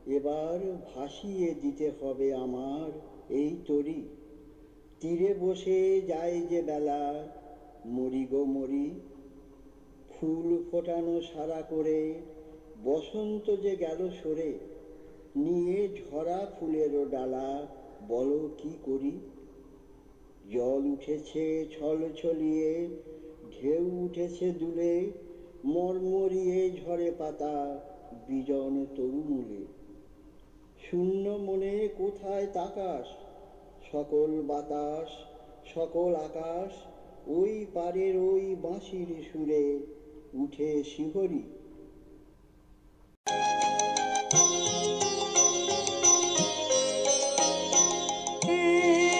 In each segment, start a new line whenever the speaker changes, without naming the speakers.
এবার ভাসিয়ে দিতে হবে আমার এই তরি। তীরে বসে যায় যে বেলা, মরি গো মরি। ফুল ফোটানো সারা করে বসন্ত যে গেল সরে, নিয়ে ঝরা ফুলেরও ডালা, বলো কি করি। জল উঠেছে ছল ছলিয়ে, ঢেউ উঠেছে দুলে, মরমরিয়ে ঝরে পাতা বিজন তরুমূলে। শূন্য মনে কোথায় তাকাস, সকল বাতাস সকল আকাশ ওই পারের ওই বাঁশির সুরে উঠে শিহরি।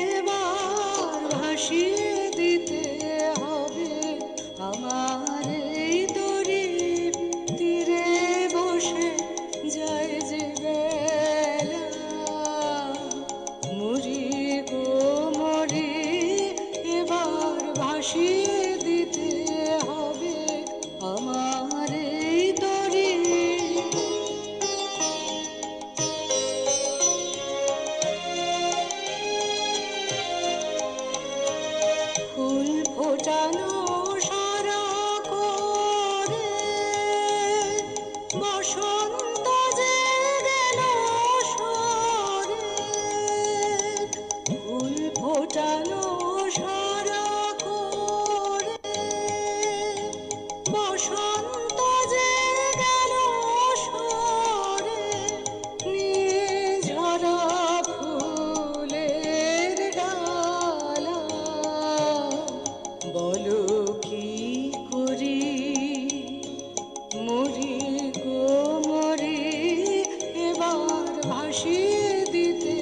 এবার ভাসিয়ে দিতে হবে আমার এই তরি। তীরে বসে যায় যে বেলা, মরি গো মরি। এবার ভাসিয়ে দিতে হবে আমার এই তরি। ফুল ফোটানো সারা করে বসন্ত যে গেল সরে। ফুল ফোটানো সারা করে বসন্ত যে গেল সরে। নিয়ে ঝরা ফুলের ডালা, বলো কি করি। মরি গো মরি। এবার ভাসিয়ে দিতে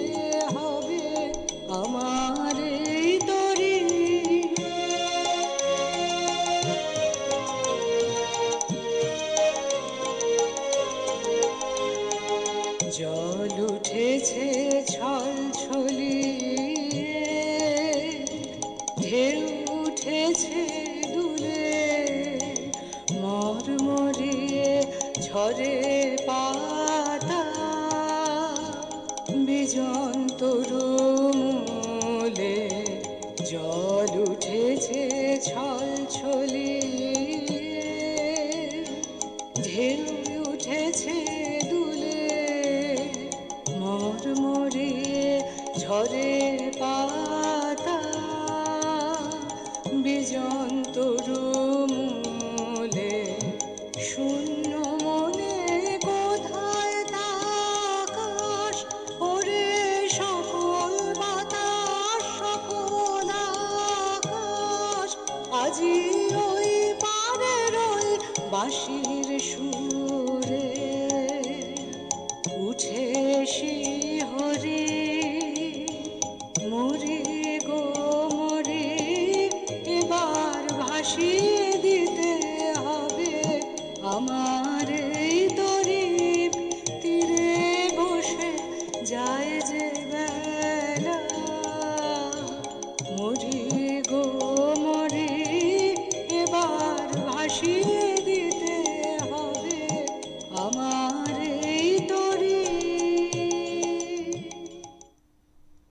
হবে আমার এই তরি। জল উঠেছে ছল ছলিয়ে, ঢেউ উঠেছে দুলে, মরমরিয়ে ঝরে পাতা বিজন তরুমূলে। জল উঠেছে ছল ছলিয়ে, ঢেউ উঠেছে দুলে, মরমরিয়ে ঝরে পাতা বিজন তরুমূলে। শূন্য মনে কোথায় তাকাস, ওরে সকল বাতাস সকল আকাশ। আজি ওই পারের ওই বাঁশির সুরে উঠে শিহরি। মরি গো মরি। এবার ভাসিয়ে দিতে হবে আমার